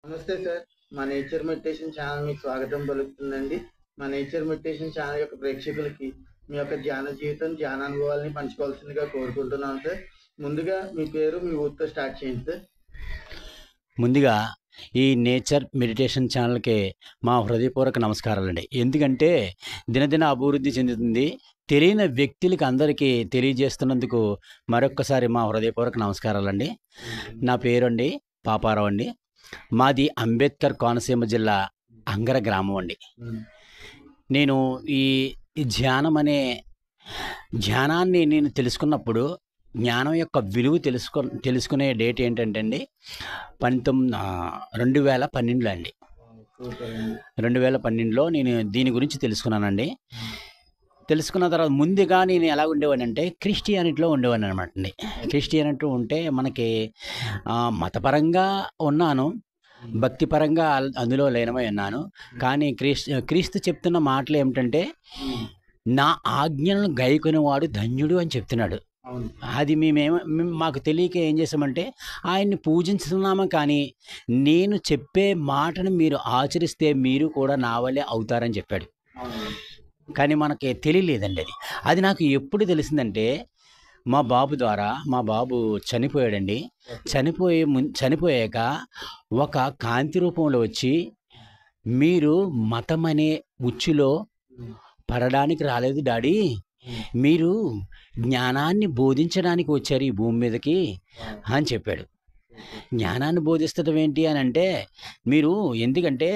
నమస్తే సార్. మా nature meditation channel మీకు స్వాగతం పలుకుతుందండి. మా నేచర్ మెడిటేషన్ ఛానల్ యొక్క ప్రేక్షకులకి మీ యొక్క ధ్యాన జీవితం, ధ్యానానుభవాలని పంచుకోవాల్సిందిగా కోరుకుంటున్నాను సార్. ముందుగా మీ పేరు, మీ ఊరితో స్టార్ట్ చేయండి సార్. ముందుగా ఈ నేచర్ మెడిటేషన్ ఛానల్కి మా హృదయపూర్వక నమస్కారాలండి. ఎందుకంటే దినదిన అభివృద్ధి చెందుతుంది. తెలియని వ్యక్తులకి అందరికీ తెలియజేస్తున్నందుకు మరొక్కసారి మా హృదయపూర్వక నమస్కారాలండి. నా పేరండి పాపారావు అండి. మాది అంబేద్కర్ కోనసీమ జిల్లా అంగర గ్రామం అండి. నేను ఈ ధ్యానాన్ని నేను తెలుసుకున్నప్పుడు జ్ఞానం యొక్క విలువ తెలుసుకునే డేట్ ఏంటంటే అండి 2012 అండి. 2012లో నేను దీని గురించి తెలుసుకున్నానండి. తెలుసుకున్న తర్వాత ముందుగా నేను ఎలా ఉండేవాడిని అంటే క్రిస్టియానిటీలో ఉండేవాడిని అనమాట అండి. క్రిస్టియానిటీ ఉంటే మనకి మతపరంగా ఉన్నాను, భక్తిపరంగా అందులో లీనమై ఉన్నాను. కానీ క్రీస్తు చెప్తున్న మాటలు ఏమిటంటే నా ఆజ్ఞలను గైకొనేవాడు ధన్యుడు అని చెప్తున్నాడు. అది మాకు తెలియక ఏం చేసామంటే ఆయన్ని పూజించుతున్నాము, కానీ నేను చెప్పే మాటను మీరు ఆచరిస్తే మీరు కూడా నా వల్లే అవుతారని చెప్పాడు. కానీ మనకి తెలియలేదండి. అది నాకు ఎప్పుడు తెలిసిందంటే మా బాబు ద్వారా. మా బాబు చనిపోయాడండి. చనిపోయాక ఒక కాంతి రూపంలో వచ్చి, మీరు మతం అనే ఉచ్చులో పడడానికి రాలేదు డాడీ, మీరు జ్ఞానాన్ని బోధించడానికి వచ్చారు ఈ భూమి మీదకి అని చెప్పాడు. జ్ఞానాన్ని బోధిస్తడం ఏంటి అని అంటే, మీరు ఎందుకంటే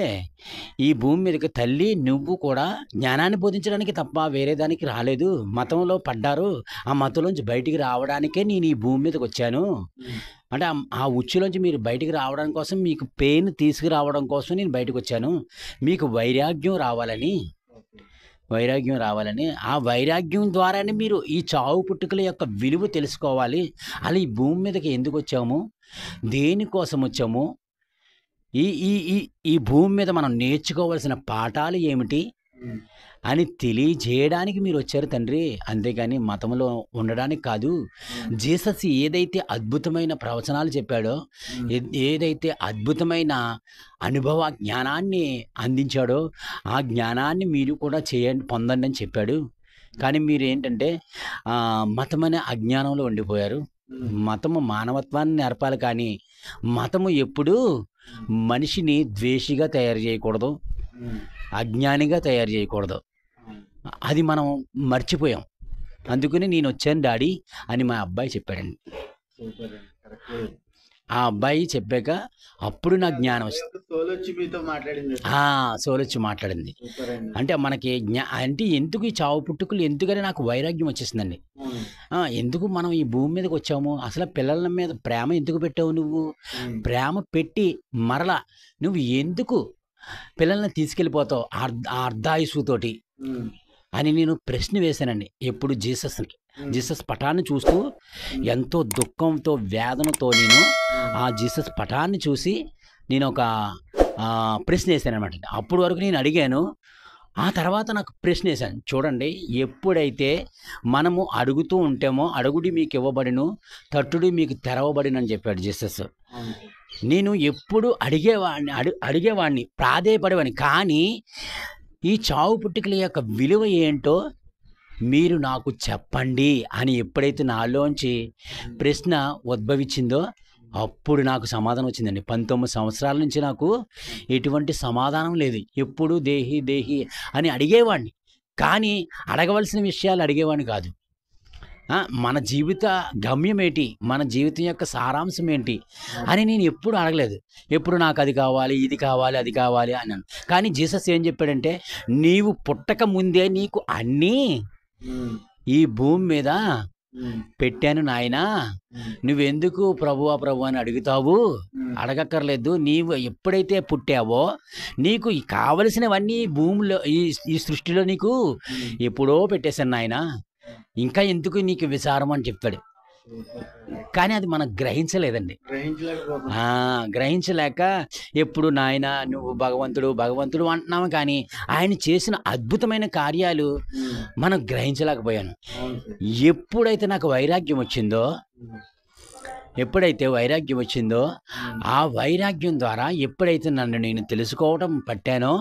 ఈ భూమి మీదకి తల్లి నువ్వు కూడా జ్ఞానాన్ని బోధించడానికి తప్ప వేరే దానికి రాలేదు. మతంలో పడ్డారు, ఆ మతంలోంచి బయటికి రావడానికే నేను ఈ భూమి మీదకి వచ్చాను. అంటే ఆ ఉచ్చులోంచి మీరు బయటికి రావడం కోసం, మీకు పెయిన్ తీసుకురావడం కోసం నేను బయటకు వచ్చాను. మీకు వైరాగ్యం రావాలని, ఆ వైరాగ్యం ద్వారానే మీరు ఈ చావు పుట్టుకల యొక్క విలువ తెలుసుకోవాలి. అలా ఈ భూమి మీదకి ఎందుకు వచ్చాము, దేనికోసం వచ్చాము, ఈ ఈ ఈ ఈ భూమి మీద మనం నేర్చుకోవాల్సిన పాఠాలు ఏమిటి అని తెలియజేయడానికి మీరు వచ్చారు తండ్రి, అంతేగాని మతంలో ఉండడానికి కాదు. జీసస్ ఏదైతే అద్భుతమైన ప్రవచనాలు చెప్పాడో, ఏదైతే అద్భుతమైన అనుభవ జ్ఞానాన్ని అందించాడో, ఆ జ్ఞానాన్ని మీరు కూడా పొందండి అని చెప్పాడు. కానీ మీరు ఏంటంటే మతం అనే అజ్ఞానంలో ఉండిపోయారు. మతము మానవత్వాన్ని నేర్పాలి, కానీ మతము ఎప్పుడూ మనిషిని ద్వేషిగా తయారు చేయకూడదు, అజ్ఞానిగా తయారు చేయకూడదు. అది మనం మర్చిపోయాం. అందుకని నేను వచ్చాను డాడీ అని మా అబ్బాయి చెప్పాడండి. ఆ అబ్బాయి చెప్పాక అప్పుడు నాకు జ్ఞానం వచ్చింది. సోలొచ్చి మాట్లాడింది. అంటే మనకి అంటే ఎందుకు ఈ చావు పుట్టుకులు ఎందుకని నాకు వైరాగ్యం వచ్చేసిందండి. ఎందుకు మనం ఈ భూమి మీదకి వచ్చాము, అసలు పిల్లల మీద ప్రేమ ఎందుకు పెట్టావు నువ్వు, ప్రేమ పెట్టి మరలా నువ్వు ఎందుకు పిల్లల్ని తీసుకెళ్ళిపోతావు అర్ధాయుసుతోటి అని నేను ప్రశ్న వేశానండి. ఎప్పుడు జీసస్ పటాన్ని చూస్తూ ఎంతో దుఃఖంతో వేదనతో నేను ఆ జీసస్ పటాన్ని చూసి నేను ఒక ప్రశ్న వేశాను అనమాట. అప్పటి వరకు నేను అడిగాను, ఆ తర్వాత నాకు ప్రశ్న వేశాను. చూడండి, ఎప్పుడైతే మనము అడుగుతూ ఉంటామో అడుగుడి మీకు ఇవ్వబడిను, తట్టుడి మీకు తెరవబడిను అని చెప్పాడు జీసస్. నేను ఎప్పుడు అడిగేవాడిని, ప్రాధేయపడేవాడిని. కానీ ఈ చావు పుట్టుకల యొక్క విలువ ఏంటో మీరు నాకు చెప్పండి అని ఎప్పుడైతే నాలోంచి ప్రశ్న ఉద్భవించిందో అప్పుడు నాకు సమాధానం వచ్చిందండి. 19 సంవత్సరాల నుంచి నాకు ఎటువంటి సమాధానం లేదు. ఎప్పుడు దేహి అని అడిగేవాడిని, కానీ అడగవలసిన విషయాలు అడిగేవాడిని కాదు. మన జీవిత గమ్యం ఏంటి, మన జీవితం యొక్క సారాంశం ఏంటి అని నేను ఎప్పుడు అడగలేదు. ఎప్పుడు నాకు అది కావాలి, ఇది కావాలి, అది కావాలి అన్నాను. కానీ జీసస్ ఏం చెప్పాడంటే, నీవు పుట్టక ముందే నీకు అన్నీ ఈ భూమి మీద పెట్టాను నాయనా, నువ్వెందుకు ప్రభు అని అడుగుతావు, అడగక్కర్లేదు. నీవు ఎప్పుడైతే పుట్టావో నీకు కావలసినవన్నీ భూమిలో ఈ సృష్టిలో నీకు ఎప్పుడో పెట్టేశాను నాయనా, ఇంకా ఎందుకు నీకు విచారం అని చెప్తాడు. కానీ అది మనం గ్రహించలేదండి. గ్రహించలేక ఎప్పుడు నాయన నువ్వు భగవంతుడు అంటున్నాము, కానీ ఆయన చేసిన అద్భుతమైన కార్యాలు మనం గ్రహించలేకపోయాను. ఎప్పుడైతే నాకు వైరాగ్యం వచ్చిందో ఎప్పుడైతే వైరాగ్యం వచ్చిందో ఆ వైరాగ్యం ద్వారా ఎప్పుడైతే నన్ను నేను తెలుసుకోవడం పట్టానో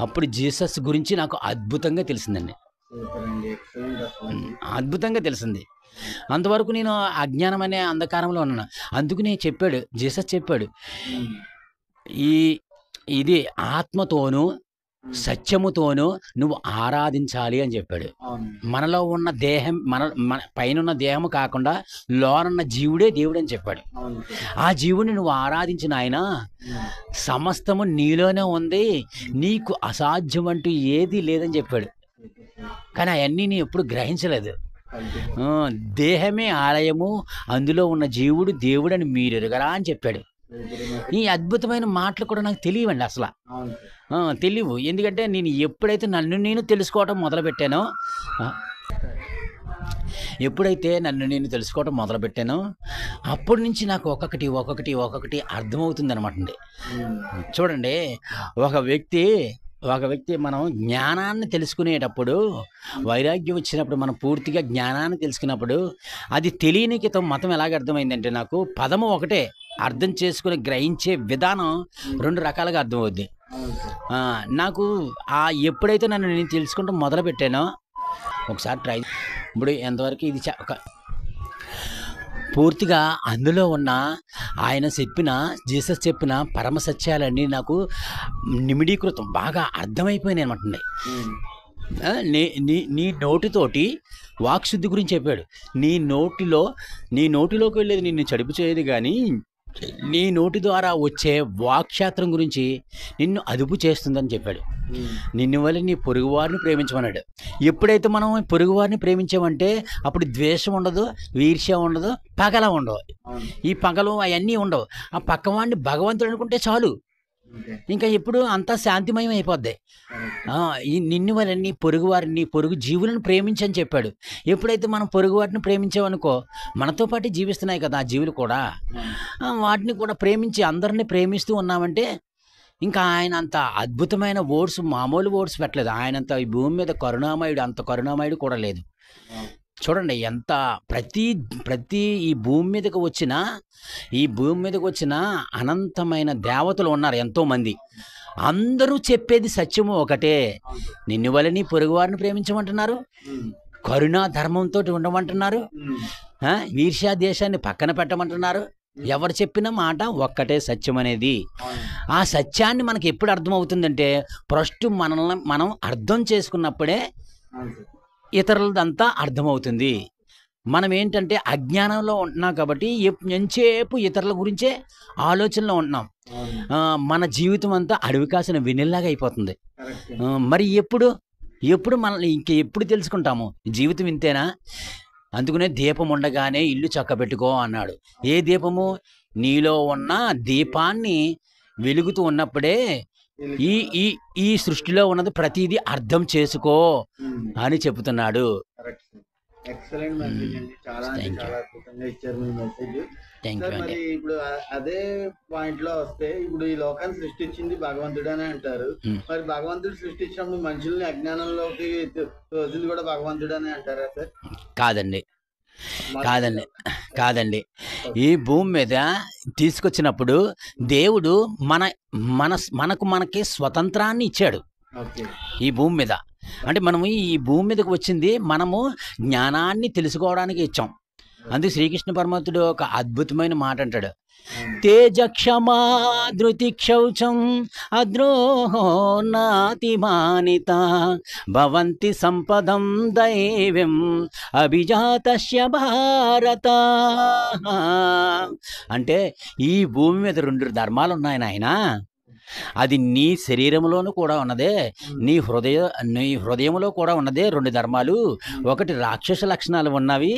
అప్పుడు జీసస్ గురించి నాకు అద్భుతంగా తెలిసిందండి. అద్భుతంగా తెలిసింది. అంతవరకు నేను అజ్ఞానం అనే అంధకారంలో ఉన్నాను. అందుకనే చెప్పాడు, జీసస్ చెప్పాడు, ఇది ఆత్మతోనూ సత్యముతోనూ నువ్వు ఆరాధించాలి అని చెప్పాడు. మనలో ఉన్న దేహం, మన పైన దేహము కాకుండా లోనున్న జీవుడే దేవుడు అని చెప్పాడు. ఆ జీవుడిని నువ్వు ఆరాధించిన ఆయన సమస్తము నీలోనే ఉంది, నీకు అసాధ్యం అంటూ ఏది లేదని చెప్పాడు. కానీ అవన్నీ నేను ఎప్పుడు గ్రహించలేదు. దేహమే ఆలయము, అందులో ఉన్న జీవుడు దేవుడని మీరు ఎరుగరా అని చెప్పాడు. ఈ అద్భుతమైన మాటలు కూడా నాకు తెలియవండి, అసలు తెలియవు. ఎందుకంటే నేను ఎప్పుడైతే నన్ను నేను తెలుసుకోవటం మొదలుపెట్టానో అప్పటి నుంచి నాకు ఒక్కొక్కటి అర్థమవుతుంది అనమాట అండి. చూడండి, ఒక వ్యక్తి మనం జ్ఞానాన్ని తెలుసుకునేటప్పుడు, వైరాగ్యం వచ్చినప్పుడు, మనం పూర్తిగా జ్ఞానాన్ని తెలుసుకున్నప్పుడు అది తెలియని క్రితం మతం ఎలాగ అర్థమైందంటే, నాకు పదము ఒకటే, అర్థం చేసుకుని గ్రహించే విధానం రెండు రకాలుగా అర్థమవుద్ది. నాకు ఎప్పుడైతే నన్ను నేను తెలుసుకుంటూ మొదలు పెట్టానో, ఒకసారి ట్రై, ఇప్పుడు ఎంతవరకు ఇది పూర్తిగా అందులో ఉన్న జీసస్ చెప్పిన పరమ సత్యాలన్నీ నాకు నిమిడీకృతం, బాగా అర్థమైపోయినాయి అనమాట అండి. నీ నోటితోటి వాక్శుద్ధి గురించి చెప్పాడు. నీ నోటిలోకి వెళ్ళేది నిన్ను చెడుపు చేయదు, కానీ నీ నోటి ద్వారా వచ్చే వాక్శాస్త్రం గురించి నిన్ను అదుపు చేస్తుందని చెప్పాడు. నిన్ను వల్ల నీ పొరుగువారిని ప్రేమించమన్నాడు. ఎప్పుడైతే మనం పొరుగువారిని ప్రేమించామంటే అప్పుడు ద్వేషం ఉండదు, ఈర్ష్య ఉండదు, పగల ఉండవు. ఈ పగలు అవన్నీ ఉండవు. ఆ పక్కవాడిని భగవంతుడు అనుకుంటే చాలు, ఇంకా ఎప్పుడు అంతా శాంతిమయం అయిపోద్ది. నిన్ను వల్ల నీ పొరుగు జీవులను ప్రేమించని చెప్పాడు. ఎప్పుడైతే మనం పొరుగు వాటిని ప్రేమించామనుకో, మనతో పాటు జీవిస్తున్నాయి కదా ఆ జీవులు కూడా, వాటిని కూడా ప్రేమించి అందరినీ ప్రేమిస్తూ ఉన్నామంటే, ఇంకా ఆయన అంత అద్భుతమైన వర్డ్స్, మామూలు వర్డ్స్ పెట్టలేదు. ఆయనంత ఈ భూమి మీద కరుణామయుడు, అంత కరుణామయుడు కూడా లేదు. చూడండి, ఎంత ప్రతి ఈ భూమి మీదకి వచ్చిన అనంతమైన దేవతలు ఉన్నారు, ఎంతోమంది. అందరూ చెప్పేది సత్యము ఒకటే, నిన్ను వల్ల నీ పొరుగువారిని ప్రేమించమంటున్నారు, కరుణా ధర్మంతో ఉండమంటున్నారు, ఈర్ష్యా దేశాన్ని పక్కన పెట్టమంటున్నారు. ఎవరు చెప్పిన మాట ఒక్కటే సత్యం అనేది. ఆ సత్యాన్ని మనకి ఎప్పుడు అర్థమవుతుందంటే, ఫస్ట్ మనల్ని మనం అర్థం చేసుకున్నప్పుడే ఇతరులదంతా అర్థమవుతుంది. మనం ఏంటంటే అజ్ఞానంలో ఉంటున్నాం కాబట్టి ఎంతసేపు ఇతరుల గురించే ఆలోచనలో ఉంటున్నాం. మన జీవితం అంతా అడవి కాసిన వెన్నెల్లాగా అయిపోతుంది. మరి ఎప్పుడు మనల్ని ఎప్పుడు తెలుసుకుంటాము జీవితం ఇంతేనా? అందుకనే దీపం ఉండగానే ఇల్లు చక్కబెట్టుకో అన్నాడు. ఏ దీపము? నీలో ఉన్న దీపాన్ని వెలుగుతూ ఉన్నప్పుడే ఈ సృష్టిలో ఉన్నది ప్రతిదీ అర్థం చేసుకో అని చెబుతున్నాడు. ఎక్సలెంట్ మెసేజ్ అండి. చాలా అద్భుతంగా ఇచ్చారు మీ మెసేజ్. మరి ఇప్పుడు అదే పాయింట్ లో వస్తే, ఇప్పుడు ఈ లోకాన్ని సృష్టించింది భగవంతుడు అని అంటారు. మరి భగవంతుడు సృష్టించినప్పుడు మనుషుల్ని అజ్ఞానంలోకి తోసింది కూడా భగవంతుడు అని అంటారా సార్? కాదండి. ఈ భూమి మీద తీసుకొచ్చినప్పుడు దేవుడు మనకి స్వతంత్రాన్ని ఇచ్చాడు ఈ భూమి మీద. అంటే మనము ఈ భూమి మీదకి వచ్చింది మనము జ్ఞానాన్ని తెలుసుకోవడానికి ఇచ్చాం. అందుకే శ్రీకృష్ణ పరమాత్ముడు ఒక అద్భుతమైన మాట అంటాడు, తేజక్షమా ధృతి క్షౌచం అద్రోహో నాతిమానిత భవంతి సంపదం దైవం అభిజాతస్య భారత. అంటే ఈ భూమి మీద 2 ధర్మాలు ఉన్నాయి నాయన. అది నీ శరీరంలోనూ కూడా ఉన్నదే, నీ హృదయంలో కూడా ఉన్నదే 2 ధర్మాలు. ఒకటి రాక్షస లక్షణాలు ఉన్నవి,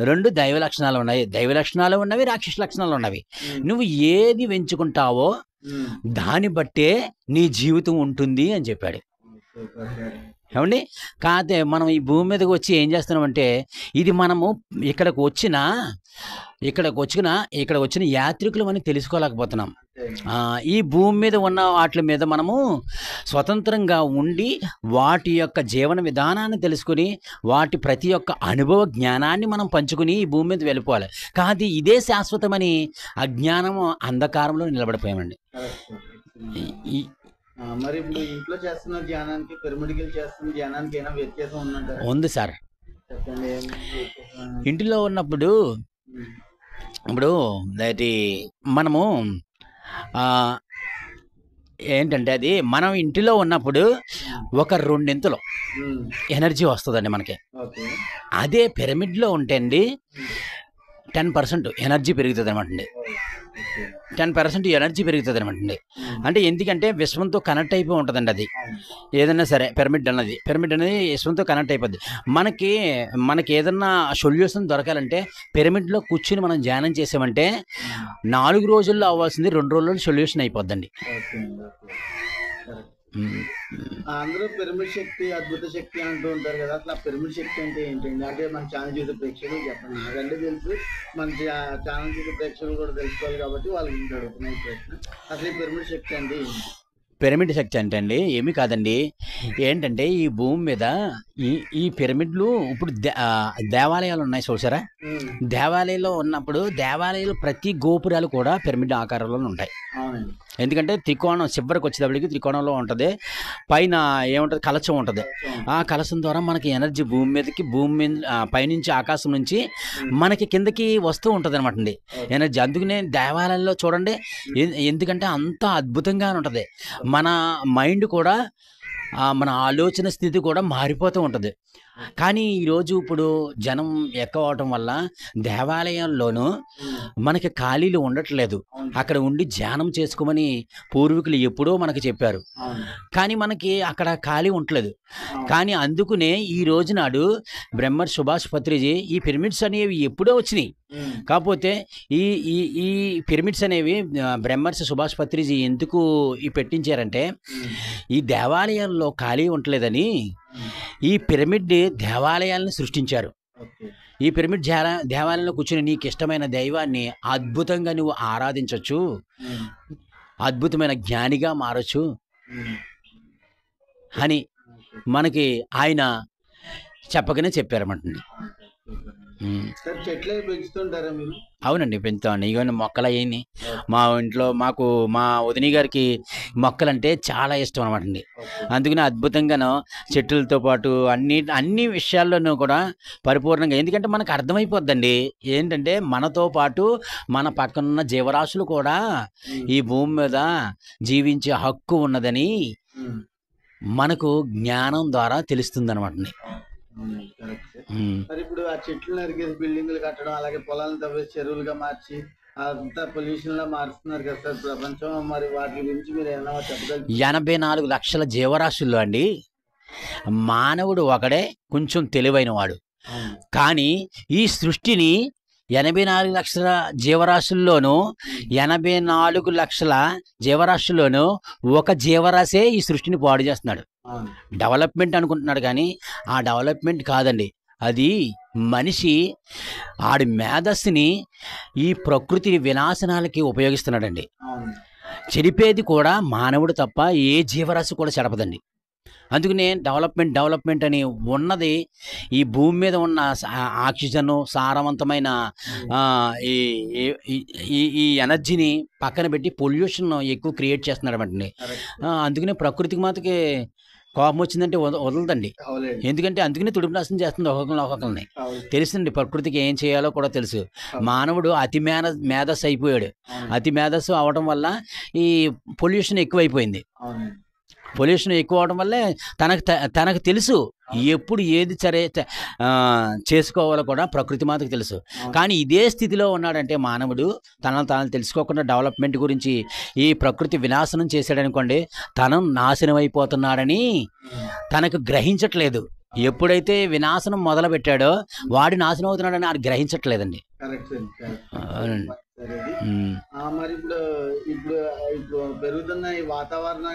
2 దైవ లక్షణాలు ఉన్నాయి. దైవ లక్షణాలు ఉన్నవి, రాక్షస లక్షణాలు ఉన్నవి. నువ్వు ఏది వెంచుకుంటావో దాన్ని బట్టే నీ జీవితం ఉంటుంది అని చెప్పాడు. ఏమండి. కాకపోతే మనం ఈ భూమి మీదకి వచ్చి ఏం చేస్తున్నామంటే, ఇది మనము ఇక్కడికి వచ్చిన యాత్రికులం అని తెలుసుకోలేకపోతున్నాం. ఈ భూమి మీద ఉన్న వాటి మీద మనము స్వతంత్రంగా ఉండి వాటి యొక్క జీవన విధానాన్ని తెలుసుకుని వాటి ప్రతి ఒక్క అనుభవ జ్ఞానాన్ని మనం పంచుకుని ఈ భూమి మీద వెళ్ళిపోవాలి. కాదు ఇదే శాశ్వతమని అజ్ఞానము అంధకారంలో నిలబడిపోయామండి. మరి ఇప్పుడు ఇంట్లో చేస్తున్న ధ్యానానికి పిరమిడ్కి చేస్తున్న ధ్యానానికి ఏమైనా వ్యత్యాసం ఉందంటారా? ఉంది సార్. చెప్పండి. ఇంటిలో ఉన్నప్పుడు ఇప్పుడు అది మనము ఏంటంటే అది మనం ఇంటిలో ఉన్నప్పుడు ఒక 2 ఇంతలు ఎనర్జీ వస్తుందండి మనకి. అదే పిరమిడ్లో ఉంటే అండి 10% ఎనర్జీ పెరుగుతుంది అనమాట అండి. 10% ఎనర్జీ పెరుగుతుంది అనమాట అండి. అంటే ఎందుకంటే విశ్వంతో కనెక్ట్ అయిపోయి ఉంటుందండి. అది ఏదైనా సరే పిరమిడ్ అనేది విశ్వంతో కనెక్ట్ అయిపోద్ది. మనకి ఏదన్నా సొల్యూషన్ దొరకాలంటే పిరమిడ్లో కూర్చుని మనం ధ్యానం చేసామంటే 4 రోజుల్లో అవ్వాల్సింది 2 రోజుల్లో సొల్యూషన్ అయిపోద్దండి. అందరూ పిరమిడ్ శక్తి అద్భుత శక్తి అంటూ ఉంటారు కదా, అసలు ఆ పిరమిడ్ శక్తి అంటే ఏంటండి? అంటే మన ఛానల్ చూసే ప్రేక్షకులు చెప్పండి. నాకంటే తెలుసు, మన ఛానల్ చూసే ప్రేక్షకులు కూడా తెలుసుకోవాలి కాబట్టి వాళ్ళకి ఇంకా అడుగుతున్నాయి ప్రశ్న. అసలు ఈ పిరమిడ్ శక్తి అంటే పిరమిడ్ శక్తి అంటే అండి ఏమీ కాదండి. ఏంటంటే ఈ భూమి మీద ఈ పిరమిడ్లు ఇప్పుడు దేవాలయాలు ఉన్నాయి చూసారా. దేవాలయంలో ఉన్నప్పుడు దేవాలయాలు ప్రతి గోపురాలు కూడా పిరమిడ్ ఆకారంలో ఉంటాయి. ఎందుకంటే త్రికోణం చివరికి వచ్చేటప్పటికి త్రికోణంలో ఉంటుంది. పైన ఏముంటుంది, కలశం ఉంటుంది. ఆ కలశం ద్వారా మనకి ఎనర్జీ భూమి మీద పైనుంచి ఆకాశం నుంచి మనకి కిందకి వస్తూ ఉంటుంది అనమాట అండి ఎనర్జీ. అందుకనే దేవాలయంలో చూడండి, ఎందుకంటే అంత అద్భుతంగా ఉంటుంది. మన మైండ్ కూడా మన ఆలోచన స్థితి కూడా మారిపోతూ ఉంటుంది. కానీ ఈరోజు ఇప్పుడు జనం ఎక్కువ అవటం వల్ల దేవాలయంలోనూ మనకి ఖాళీలు ఉండట్లేదు. అక్కడ ఉండి ధ్యానం చేసుకోమని పూర్వీకులు ఎప్పుడో మనకు చెప్పారు. కానీ మనకి అక్కడ ఖాళీ ఉండలేదు. కానీ అందుకునే ఈ రోజు నాడు బ్రహ్మర్షి సుభాష్ పత్రిజీ ఈ పిరమిడ్స్ అనేవి ఎప్పుడో వచ్చినాయి. కాకపోతే ఈ పిరమిడ్స్ అనేవి బ్రహ్మర్షి సుభాష్ పత్రిజీ ఎందుకు పెట్టించారంటే, ఈ దేవాలయాల్లో ఖాళీ ఉండలేదని ఈ పిరమిడ్ దేవాలయాలను సృష్టించారు. ఈ పిరమిడ్ దేవాలయంలో కూర్చుని నీకు ఇష్టమైన దైవాన్ని అద్భుతంగా నువ్వు ఆరాధించవచ్చు, అద్భుతమైన జ్ఞానిగా మారచ్చు అని మనకి ఆయన చెప్పగానే చెప్పారన్నమాట. చెట్లే పెంచుతుంటారా మీరు? అవునండి, పెంచుతామండి. ఇవన్నీ మొక్కలు అయ్యి మా ఇంట్లో మా వదిని గారికి మొక్కలంటే చాలా ఇష్టం అనమాట అండి. అందుకని అద్భుతంగాను చెట్లతో పాటు అన్ని విషయాల్లోనూ కూడా పరిపూర్ణంగా, ఎందుకంటే మనకు అర్థమైపోద్దండి ఏంటంటే మనతో పాటు మన పక్కనున్న జీవరాశులు కూడా ఈ భూమి మీద జీవించే హక్కు ఉన్నదని మనకు జ్ఞానం ద్వారా తెలుస్తుంది అనమాట అండి. మరి ఇప్పుడు ఆ చెట్లు నరికేసి బిల్డింగ్లు కట్టడం, అలాగే పొలాలను తవ్వేసి చెరువులుగా మార్చి అంతా పొల్యూషన్ లా మారుస్తున్నారు కదా సార్ ప్రపంచం. మరి వాటి గురించి మీరు ఏమన్నా చెప్పగలరు? 84 లక్షల జీవరాశుల్లో అండి మానవుడు ఒకడే కొంచెం తెలివైన వాడు. కానీ ఈ సృష్టిని 84 లక్షల జీవరాశుల్లోనూ 84 లక్షల జీవరాశుల్లోనూ ఒక జీవరాశే ఈ సృష్టిని పాడు చేస్తున్నాడు. డెవలప్మెంట్ అనుకుంటున్నాడు, కానీ ఆ డెవలప్మెంట్ కాదండి. అది మనిషి ఆడి మేధస్సుని ఈ ప్రకృతి వినాశనాలకి ఉపయోగిస్తున్నాడండి. చెడిపేది కూడా మానవుడు తప్ప ఏ జీవరాశి కూడా చెడపదండి. అందుకనే డెవలప్మెంట్ అని ఉన్నది ఈ భూమి మీద ఉన్న ఆక్సిజన్ సారవంతమైన ఈ ఎనర్జీని పక్కన పెట్టి పొల్యూషన్ ఎక్కువ క్రియేట్ చేస్తున్నాడు అన్నమాట. అందుకనే ప్రకృతికి మాత్రకి కోపం వచ్చిందంటే వదలదండి. ఎందుకంటే అందుకనే తుడుపు నాశనం చేస్తుంది ఒక్కొక్కరిని. తెలుసండి ప్రకృతికి ఏం చేయాలో కూడా తెలుసు. మానవుడు అతి మేధస్సు అయిపోయాడు. అతి మేధస్సు అవడం వల్ల ఈ పొల్యూషన్ ఎక్కువైపోయింది. పొల్యూషన్ ఎక్కువ అవడం వల్లే తనకు తెలుసు ఎప్పుడు ఏది సరే చేసుకోవాలో కూడా ప్రకృతి మాతకు తెలుసు. కానీ ఇదే స్థితిలో ఉన్నాడంటే మానవుడు తనను తెలుసుకోకుండా డెవలప్మెంట్ గురించి ఈ ప్రకృతి వినాశనం చేశాడనుకోండి, తను నాశనం అయిపోతున్నాడని తనకు గ్రహించట్లేదు. ఎప్పుడైతే వినాశనం మొదలు పెట్టాడో వాడు నాశనం అవుతున్నాడని అది గ్రహించట్లేదండి. సరే ఇది. ఉమ్. మరి ఇప్పుడు ఇప్పుడు ఇప్పుడు పెరుగుతున్న ఈ వాతావరణ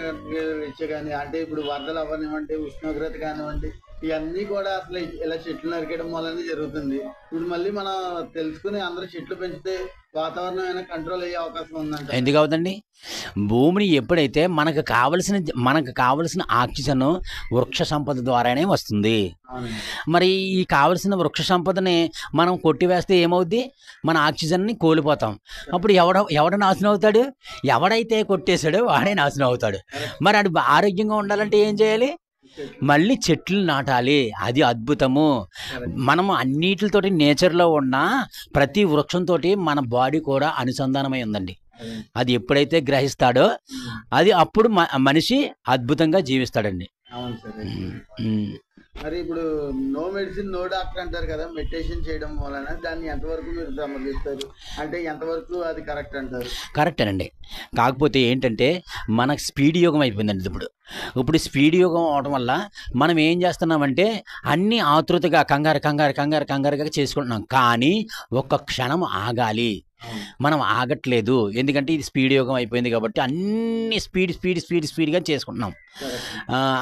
రీత్యా కానీ, అంటే ఇప్పుడు వరదలు అవ్వనివ్వండి, ఉష్ణోగ్రత కానివ్వండి, ఇవన్నీ కూడా అసలు ఇలా చెట్లు నరికేయడం వల్లనే జరుగుతుంది. ఇప్పుడు మళ్ళీ మనం తెలుసుకుని అందరూ చెట్లు పెంచితే వాతావరణం అయినా కంట్రోల్ అయ్యే అవకాశం ఉందంట. ఎందుకు అవుతండి? భూమిని ఎప్పుడైతే మనకు కావలసిన ఆక్సిజన్ వృక్ష సంపద ద్వారానే వస్తుంది. అవునండి. మరి ఈ కావలసిన వృక్ష సంపదని మనం కొట్టివేస్తే ఏమవుద్ది? మన ఆక్సిజన్ని కోల్పోతాం. అప్పుడు ఎవడ నాశనం అవుతాడు? ఎవడైతే కొట్టేశాడో వాడే నాశనం అవుతాడు. మరి అది ఆరోగ్యంగా ఉండాలంటే ఏం చేయాలి? మళ్ళీ చెట్లు నాటాలి. అది అద్భుతము. మనము అన్నిటితోటి నేచర్లో ఉన్న ప్రతి వృక్షంతో మన బాడీ కూడా అనుసంధానమై ఉందండి. అది ఎప్పుడైతే గ్రహిస్తాడో అది అప్పుడు మనిషి అద్భుతంగా జీవిస్తాడండి. అవును సార్. మరి ఇప్పుడు నో మెడిసిన్ నో డాక్టర్ అంటారు కదా, మెడిటేషన్ చేయడం వలన దాన్ని ఎంతవరకు మీరు సమర్థిస్తారు? అంటే ఎంతవరకు అది కరెక్ట్ అంటారు? కరెక్టేనండి. కాకపోతే ఏంటంటే మనకు స్పీడ్ యుగం అయిపోయిందండి. ఇప్పుడు స్పీడ్ యుగం అవడం వల్ల మనం ఏం చేస్తున్నామంటే అన్నీ ఆతృతగా కంగారుగా చేసుకుంటున్నాం. కానీ ఒక్క క్షణం ఆగాలి. మనం ఆగట్లేదు. ఎందుకంటే ఇది స్పీడ్ యుగం అయిపోయింది కాబట్టి అన్ని స్పీడ్గా చేసుకుంటున్నాం.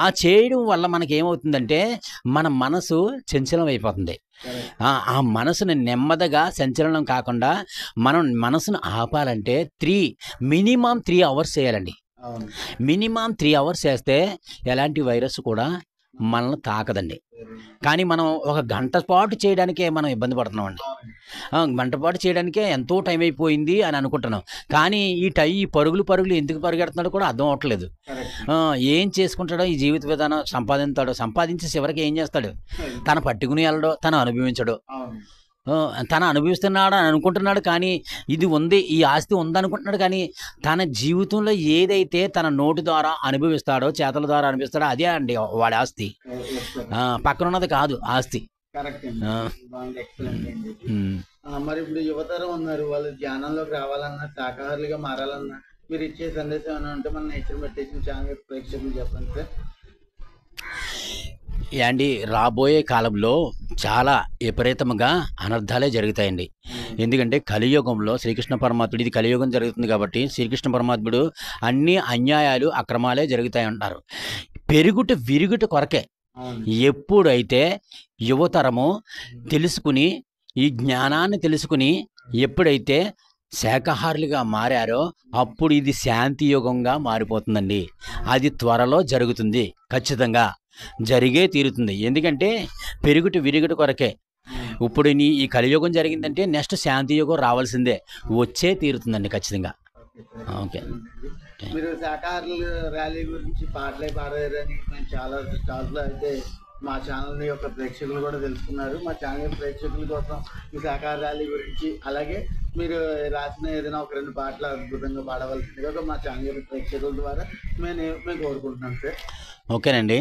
ఆ చేయడం వల్ల మనకి ఏమవుతుందంటే మన మనసు చంచలం అయిపోతుంది. ఆ మనసుని నెమ్మదిగా సంచలనం కాకుండా మనం మనసును ఆపాలంటే మినిమం 3 అవర్స్ చేయాలండి. మినిమం 3 అవర్స్ చేస్తే ఎలాంటి వైరస్ కూడా మనల్ని తాకదండి. కానీ మనం ఒక గంట పాటు చేయడానికే మనం ఇబ్బంది పడుతున్నామండి. గంట పాటు చేయడానికే ఎంతో టైం అయిపోయింది అని అనుకుంటున్నాం. కానీ ఈ పరుగులు ఎందుకు పరిగెడుతున్నాడో కూడా అర్థం అవ్వట్లేదు. ఏం చేసుకుంటాడో ఈ జీవిత విధానం సంపాదించి చివరికి ఏం చేస్తాడు? తన పట్టుకుని వెళ్ళడో, తను అనుభవించడు. తను అనుభవిస్తున్నాడు అని అనుకుంటున్నాడు. కానీ ఇది ఉంది, ఈ ఆస్తి ఉందనుకుంటున్నాడు. కానీ తన జీవితంలో ఏదైతే తన నోటి ద్వారా అనుభవిస్తాడో, చేతల ద్వారా అనుభవిస్తాడో అదే అండి వాడి ఆస్తి. పక్కన ఉన్నది కాదు ఆస్తి. మరి ఇప్పుడు యువతరం ఉన్నారు, వాళ్ళు ధ్యానంలోకి రావాలన్నా, శాకాహారులుగా మారాలన్నా మీరు ఇచ్చే సందేశం ఏమైనా ఉంటే మన నేచర్ మెడిటేషన్ ఛానల్ ప్రేక్షకులు చెప్పండి సార్. అండి, రాబోయే కాలంలో చాలా విపరీతంగా అనర్థాలే జరుగుతాయండి. ఎందుకంటే కలియుగంలో శ్రీకృష్ణ పరమాత్ముడు, ఇది కలియుగం జరుగుతుంది కాబట్టి శ్రీకృష్ణ పరమాత్ముడు అన్ని అన్యాయాలు అక్రమాలే జరుగుతాయి అంటారు. విరుగుట కొరకే ఎప్పుడైతే యువతరము తెలుసుకుని ఈ జ్ఞానాన్ని తెలుసుకుని ఎప్పుడైతే శాకాహారులుగా మారారో అప్పుడు ఇది శాంతి యుగంగా మారిపోతుందండి. అది త్వరలో జరుగుతుంది, ఖచ్చితంగా జరిగే తీరుతుంది. ఎందుకంటే విరుగుట కొరకే. ఇప్పుడు ఈ కలియుగం జరిగిందంటే నెక్స్ట్ శాంతి యుగం రావాల్సిందే, వచ్చే తీరుతుందండి ఖచ్చితంగా. ఓకే. మీరు శాకాహారుల ర్యాలీ గురించి పాటలే పాడారని మేము చాలా అయితే మా ఛానల్ యొక్క ప్రేక్షకులు కూడా తెలుసుకున్నారు. మా ఛానల్ ప్రేక్షకుల కోసం ఈ శాకాహార ర్యాలీ గురించి, అలాగే మీరు రాసిన ఏదైనా ఒక 2 పాటలు అద్భుతంగా పాడవలసిందిగా మా ఛానల్ ప్రేక్షకుల ద్వారా మేము కోరుకుంటున్నాం సార్. ఓకేనండి.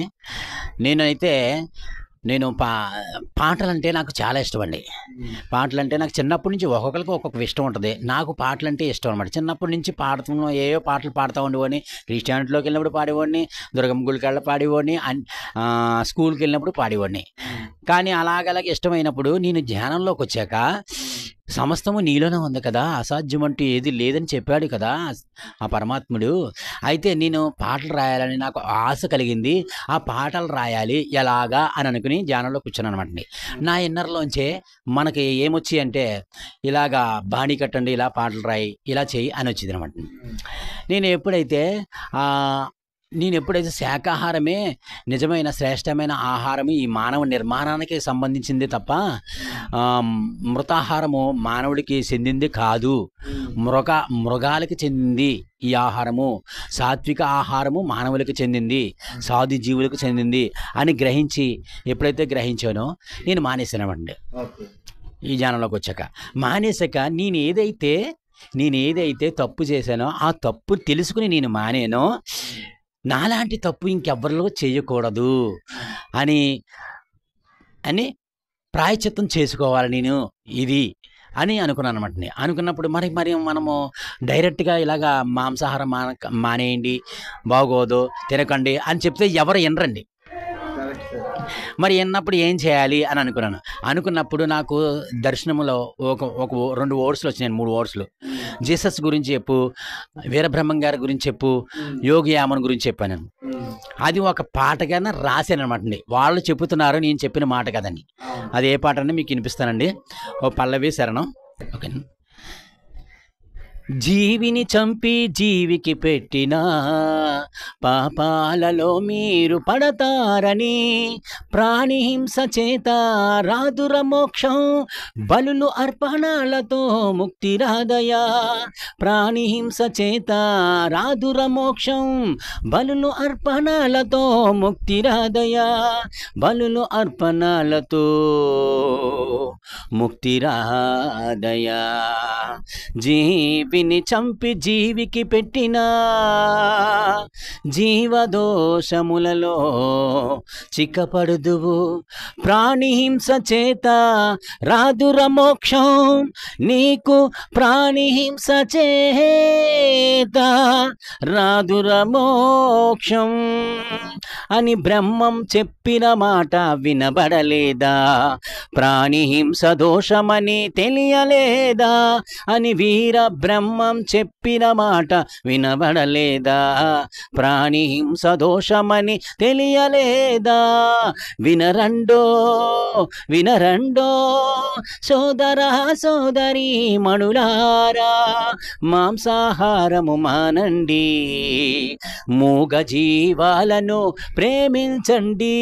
నేను పాటలంటే నాకు చాలా ఇష్టం అండి. పాటలంటే నాకు చిన్నప్పటి నుంచి ఒక్కొక్కరికి ఒక్కొక్క ఇష్టం ఉంటుంది. నాకు పాటలంటే ఇష్టం అనమాట. చిన్నప్పటి నుంచి ఏవో పాటలు పాడుతూ ఉండేవాడిని. క్రిస్టియానిటీలోకి వెళ్ళినప్పుడు పాడేవాడిని, దుర్గమ్మ గుడికి వెళ్ళి పాడేవాడిని, స్కూల్కి వెళ్ళినప్పుడు పాడేవాడిని. కానీ అలాగలాగే ఇష్టమైనప్పుడు నేను ధ్యానంలోకి వచ్చాక సమస్తము నీలోనే ఉంది కదా, అసాధ్యం అంటూ ఏది లేదని చెప్పాడు కదా ఆ పరమాత్ముడు. అయితే నేను పాటలు రాయాలని నాకు ఆశ కలిగింది. ఆ పాటలు రాయాలి ఎలాగా అని అనుకుని ధ్యానంలో కూర్చున్నాను అనమాట. నా ఇన్నర్లోంచే మనకి ఏమొచ్చి అంటే ఇలాగా బాణీ కట్టండి, ఇలా పాటలు రాయి, ఇలా చేయి అని వచ్చింది అనమాట. నేను ఎప్పుడైతే శాకాహారమే నిజమైన శ్రేష్టమైన ఆహారము, ఈ మానవ నిర్మాణానికి సంబంధించింది తప్ప మృతాహారము మానవుడికి చెందింది కాదు, మృగాలకి చెందింది ఈ ఆహారము. సాత్విక ఆహారము మానవులకు చెందింది, సాధు జీవులకు చెందింది అని ఎప్పుడైతే గ్రహించానో నేను మానేసానండి. ఈ జ్ఞానంలోకి వచ్చాక మానేసాక నేను ఏదైతే తప్పు చేశానో ఆ తప్పు తెలుసుకుని నేను మానేనో, నాలాంటి తప్పు ఇంకెవ్వరిలో చేయకూడదు అని ప్రాయశ్చిత్తం చేసుకోవాలి నేను ఇది అని అనుకున్నాను అనమాట. అనుకున్నప్పుడు మరి మనము డైరెక్ట్గా ఇలాగా మాంసాహారం మానేయండి, బాగోదు, తినకండి అని చెప్తే ఎవరు వినరండి. మరి విన్నప్పుడు ఏం చేయాలి అని అనుకున్నప్పుడు నాకు దర్శనములో ఒక 2 వర్డ్స్లు వచ్చినాయి, 3 వర్డ్స్లు. జీసస్ గురించి చెప్పు, వీరబ్రహ్మం గారి గురించి చెప్పు, యోగి యామన్ గురించి చెప్పాను. అది ఒక పాటగానే రాశాను అనమాట అండి. వాళ్ళు చెబుతున్నారు, నేను చెప్పిన మాట కదండి. అది ఏ పాట అని మీకు వినిపిస్తానండి. ఓ పల్లవి శరణం. ఓకే. జీవిని చంపి జీవికి పెట్టిన పాపాలలో మీరు పడతారని, ప్రాణిహింస చేత రాదుర మోక్షం, బలులు అర్పణలతో ముక్తి రాదయా. ప్రాణిహింస చేత రాదుర మోక్షం, బలులు అర్పణలతో ముక్తి రాదయా. బలులు అర్పణలతో ముక్తి రాదయా. జీవిని చంపి జీవికి పెట్టిన జీవదోషములలో చిక్కపడుదువు. ప్రాణిహింస చేత రాదుర మోక్షం, నీకు ప్రాణిహింస చేత రాదుర మోక్షం అని బ్రహ్మం చెప్పిన మాట వినబడలేదా? ప్రాణిహింస దోషమని తెలియలేదా అని వీర బ్రహ్మం చెప్పిన మాట వినబడలేదా? ప్రాణిహింస దోషమని తెలియలేదా? వినరండో వినరండో సోదర సోదరి మణులారా, మాంసాహారము మానండి, మూగ జీవాలను ప్రేమించండి.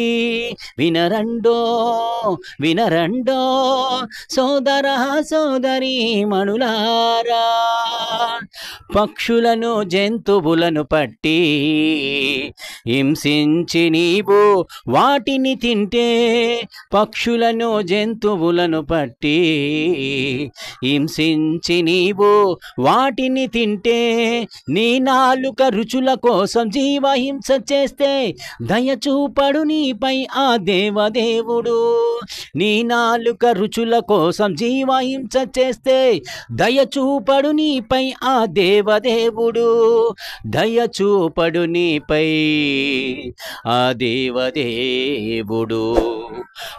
వినరండో వినరండో సోదర సోదరి మణులారా, పక్షులను జంతువులను పట్టి హింసించి నీవు వాటిని తింటే, పక్షులను జంతువులను పట్టి హింసించి నీవు వాటిని తింటే, నీ నాలుక రుచుల కోసం జీవహింస చేస్తే దయచూపడు నీపై ఆ దేవదేవుడు. నీ నాలుక రుచుల కోసం జీవహింస చేస్తే దయచూపడు నీపై ఆ దేవదేవుడు. దయచూపడు నీపై ఆ దేవదేవుడు.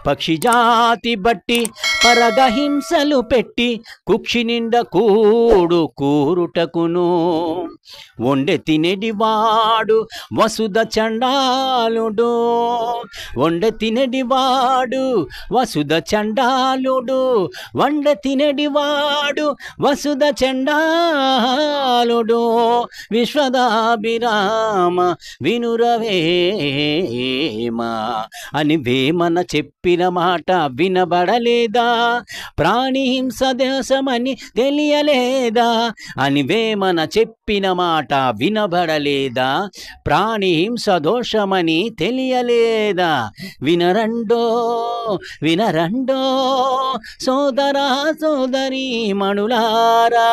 పక్షి జాతి బట్టి పరగహింసలు పెట్టి కుక్షి నిండ కూరుటకును వండె తినెడివాడు వసుధ చండాలుడు. వండె తినెడివాడు వసుధ చండాలుడు. వండె తినెడివాడు వసుధ చండాలుడు. విశ్వదాభిరామ వినురవేమ అని వేమన చెప్పిన మాట వినబడలేదా? ప్రాణిహింస దేశమని తెలియలేదా అని వేమన చెప్పిన మాట వినబడలేదా? ప్రాణిహింస దోషమని తెలియలేదా? వినరండో వినరండో సోదరా సోదరి మణులారా,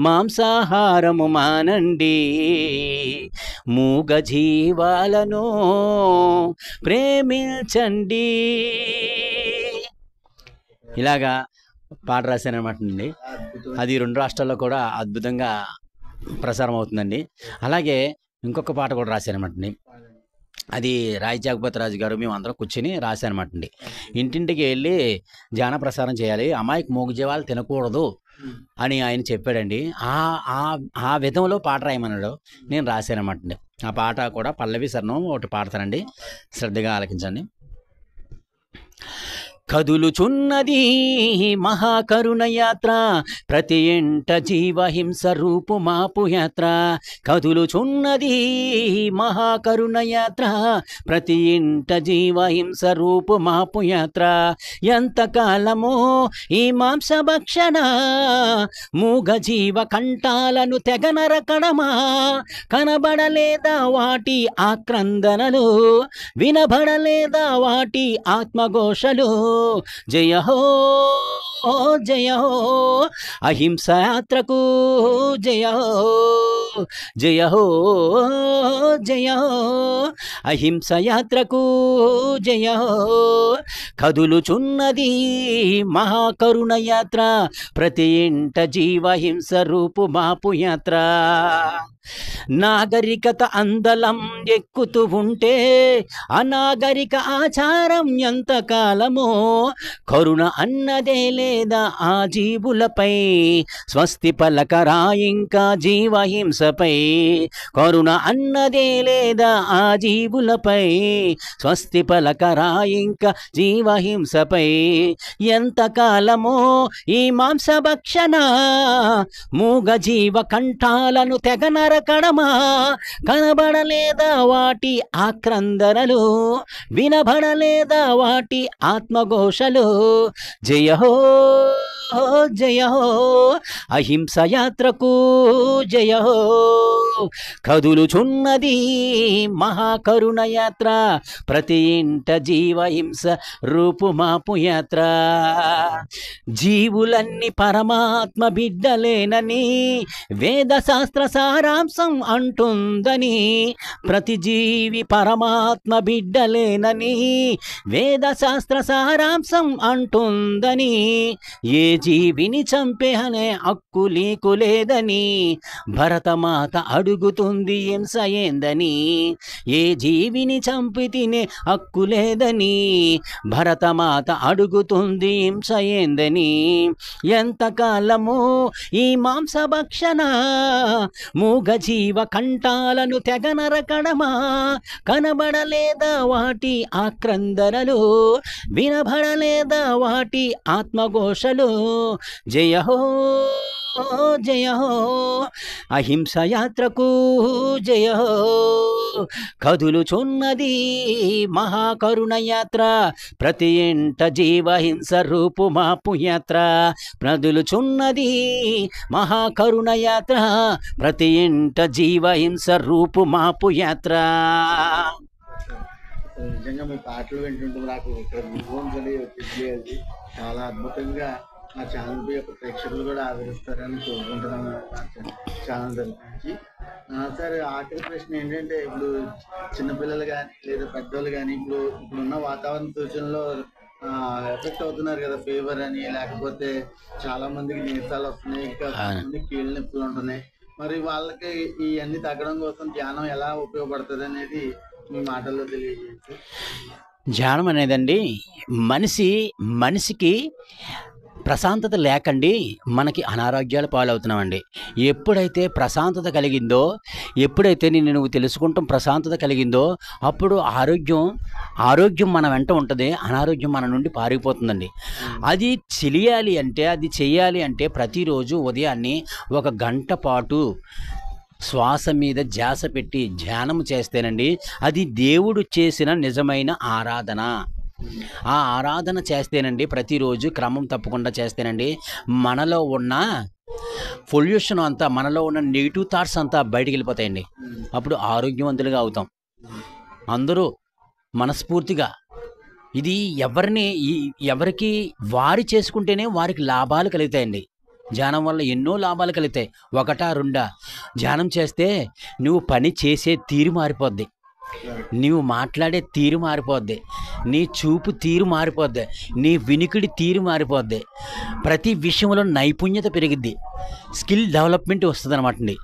మాంసాహారము మానండి, మూగ జీవాలను ప్రేమించండి. ఇలాగా పాట రాశానమాట అండి. అది 2 రాష్ట్రాల్లో కూడా అద్భుతంగా ప్రసారం అవుతుందండి. అలాగే ఇంకొక పాట కూడా రాశానమాట అండి. అది రాయి జగపతిరాజు గారు మేము అందరం కూర్చొని రాశానమాట అండి. ఇంటింటికి వెళ్ళి ధ్యాన ప్రసారం చేయాలి, అమాయకు మూగజీవాలు తినకూడదు అని ఆయన చెప్పాడండి. ఆ విధంలో పాట రాయమన్నాడు. నేను రాశానమాట అండి. ఆ పాట కూడా పల్లవి శరణం ఒకటి పాడతానండి, శ్రద్ధగా ఆలకించండి. కదులుచున్నది మహాకరుణ యాత్ర, ప్రతి ఎంట జీవహింస రూపు మాపు యాత్ర. కదులుచున్నది మహాకరుణ యాత్ర, ప్రతి ఇంట జీవహింస రూపు మాపు యాత్ర. ఎంతకాలమో ఈ మాంసభక్షణ, మూగ జీవ కంఠాలను తెగనరకడమా. కనబడలేదా వాటి ఆక్రందనలు, వినబడలేదా వాటి ఆత్మఘోషలు. జయ హో జయ హో అహింస యాత్రకు జయ హో జయ హో జయ హో అహింస యాత్రకు జయ హో కదులుచున్నది మహాకరుణ యాత్ర ప్రతి ఇంట జీవహింస రూపు మాపు యాత్ర నాగరికత అందలం ఎక్కుతూ ఉంటే అనాగరిక ఆచారం ఎంతకాలమో కరుణ అన్నదే లేదా ఆ జీవులపై స్వస్తి పలకరా ఇంకా జీవహింసపై కరుణ అన్నదే లేదా ఆ జీవులపై స్వస్తి పలకరా ఇంకా జీవహింసపై ఎంతకాలమో ఈ మాంసభక్షణ మూగ జీవ కంఠాలను తెగ నరకడమా కనబడలేదా వాటి ఆక్రందనలు వినబడలేదా వాటి ఆత్మఘోషలు జయ హో జయ హో అహింస యాత్రకు జయ హో కదులుచున్నది మహాకరుణ యాత్ర ప్రతి ఇంట జీవహింస రూపు మాపు యాత్ర జీవులన్నీ పరమాత్మ బిడ్డలేనని వేద శాస్త్ర సారాంశం అంటుందని ప్రతి జీవి పరమాత్మ బిడ్డలేనని వేద శాస్త్ర సారాంశం అంటుందని ఏ జీవిని చంపే అనే హక్కు నీకు లేదని భరతమాత అడుగుతుంది హింస ఏందని ఏ జీవిని చంపి తినే హక్కు లేదని భరతమాత అడుగుతుంది హింస ఏందని ఎంతకాలము ఈ మాంసభక్షణ మూగ జీవ కంఠాలను తెగ నరకడమా కనబడలేదా వాటి ఆక్రందనలు వినబడలేదా వాటి ఆత్మఘోషలు జయ హో జయ హో అహింస యాత్రకు జయ హో కదులుచున్నది మహాకరుణ యాత్ర ప్రతి ఇంట జీవహింస రూపు మాపు యాత్ర కదులుచున్నది మహాకరుణ యాత్ర ప్రతి ఇంట జీవహింస రూపు మాపు యాత్ర. నిజంగా మీ పాటలు వింటుంటే నాకు వచ్చింది. చాలా అద్భుతంగా మా ఛానల్ యొక్క ప్రేక్షకులు కూడా ఆదరిస్తారని కోరుకుంటున్నాము ఛానల్ తరఫు. సార్ ఆఖరి ప్రశ్న ఏంటంటే, ఇప్పుడు చిన్నపిల్లలు కానీ లేదా పెద్దోళ్ళు కానీ ఇప్పుడున్న వాతావరణ సూచనలో ఎఫెక్ట్ అవుతున్నారు కదా, ఫీవర్ అని, లేకపోతే చాలా మందికి నీరసాలు వస్తున్నాయి, ఇంకా కీళ్ళ నొప్పులు ఉంటున్నాయి. మరి వాళ్ళకి ఇవన్నీ తగ్గడం కోసం ధ్యానం ఎలా ఉపయోగపడుతుంది అనేది మీ మాటల్లో తెలియజేయండి. ధ్యానం అనేదండి మనిషికి ప్రశాంతత లేకండి మనకి అనారోగ్యాల పాలవుతున్నామండి. ఎప్పుడైతే ప్రశాంతత కలిగిందో, ఎప్పుడైతే నువ్వు తెలుసుకుంటాం ప్రశాంతత కలిగిందో, అప్పుడు ఆరోగ్యం మన వెంట ఉంటుంది, అనారోగ్యం మన నుండి పారిపోతుందండి. అది చేయాలి అంటే ప్రతిరోజు ఉదయాన్నే 1 గంట పాటు శ్వాస మీద ధ్యాస పెట్టి ధ్యానం చేస్తేనండి అది దేవుడు చేసిన నిజమైన ఆరాధన. ఆ ఆరాధన చేస్తేనండి ప్రతిరోజు క్రమం తప్పకుండా చేస్తేనండి మనలో ఉన్న పొల్యూషన్ అంతా, మనలో ఉన్న నెగిటివ్ థాట్స్ అంతా బయటికి వెళ్ళిపోతాయండి. అప్పుడు ఆరోగ్యవంతులుగా అవుతాం. అందరూ మనస్ఫూర్తిగా ఇది ఎవరికి వారి చేసుకుంటేనే వారికి లాభాలు కలుగుతాయండి. ధ్యానం వల్ల ఎన్నో లాభాలు కలుగుతాయి. 1, 2 ధ్యానం చేస్తే నువ్వు పని చేసే తీరు మారిపోద్ది, నీవు మాట్లాడే తీరు మారిపోద్ది, నీ చూపు తీరు మారిపోద్ది, నీ వినికిడి తీరు మారిపోద్ది, ప్రతి విషయంలో నైపుణ్యత పెరిగిద్ది, స్కిల్ డెవలప్మెంట్ వస్తుంది అనమాట అండి.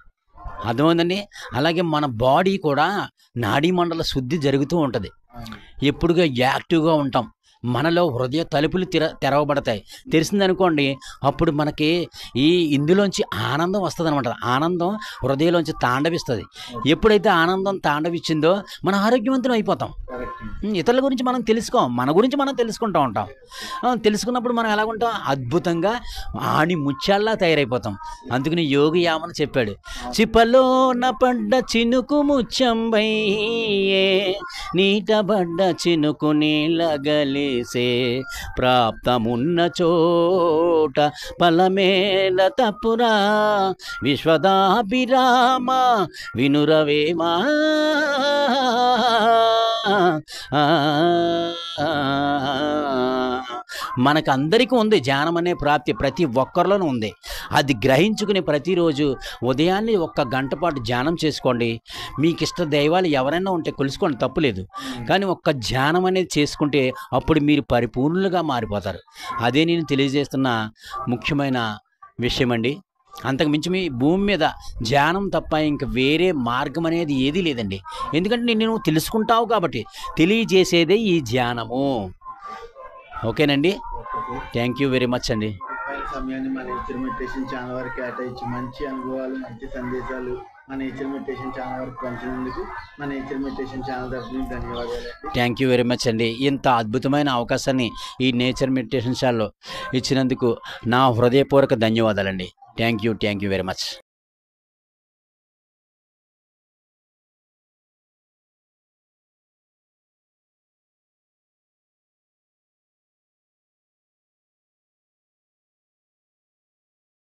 అర్థమైందండి. అలాగే మన బాడీ కూడా నాడీ మండల శుద్ధి జరుగుతూ ఉంటుంది. ఎప్పుడుగా యాక్టివ్గా ఉంటాం, మనలో హృదయ తలుపులు తెరవబడతాయి. తెలిసిందనుకోండి, అప్పుడు మనకి ఇందులోంచి ఆనందం వస్తుంది అనమాట. ఆనందం హృదయంలోంచి తాండవిస్తుంది. ఎప్పుడైతే ఆనందం తాండవిచ్చిందో మనం ఆరోగ్యవంతులు అయిపోతాం. ఇతరుల గురించి మనం తెలుసుకోం, మన గురించి మనం తెలుసుకుంటూ ఉంటాం. తెలుసుకున్నప్పుడు మనం ఎలాగుంటాం, అద్భుతంగా ఆని ముత్యాల్లా తయారైపోతాం. అందుకని యోగి యామని చెప్పాడు, చిప్పలోన పడ్డ చినుకు ముత్యంబై నీటబడ్డ చినుకు నీలగలిసే ప్రాప్తమున్న చోట ఫలమేల తప్పురా విశ్వదాభిరామ వినురవేమా. మనకు అందరికీ ఉంది ధ్యానం అనే ప్రాప్తి, ప్రతి ఒక్కరిలోనూ ఉంది. అది గ్రహించుకుని ప్రతిరోజు ఉదయాన్నే 1 గంట పాటు ధ్యానం చేసుకోండి. మీకు ఇష్ట దైవాలు ఎవరైనా ఉంటే కొలుసుకోండి, తప్పులేదు. కానీ ఒక్క ధ్యానం అనేది చేసుకుంటే అప్పుడు మీరు పరిపూర్ణులుగా మారిపోతారు. అదే నేను తెలియజేస్తున్న ముఖ్యమైన విషయం అండి. అంతకుమించి మీ భూమి మీద ధ్యానం తప్ప ఇంక వేరే మార్గం అనేది ఏదీ లేదండి. ఎందుకంటే నువ్వు తెలుసుకుంటావు కాబట్టి తెలియజేసేదే ఈ ధ్యానము. ఓకేనండి, థ్యాంక్ యూ వెరీ మచ్ అండి. సమయాన్ని మన నేచర్ మెడిటేషన్ ఛానల్ వారికి కేటాయించి మంచి అనుభవాలు, మంచి సందేశాలు మన నేచర్ మెడిటేషన్ ఛానల్ వారికి పంచినందుకు మన నేచర్ మెడిటేషన్ ఛానల్ తరఫున ధన్యవాదాలు. థ్యాంక్ యూ వెరీ మచ్ అండి. ఇంత అద్భుతమైన అవకాశాన్ని ఈ నేచర్ మెడిటేషన్ ఛానల్లో ఇచ్చినందుకు నా హృదయపూర్వక ధన్యవాదాలండి. Thank you very much.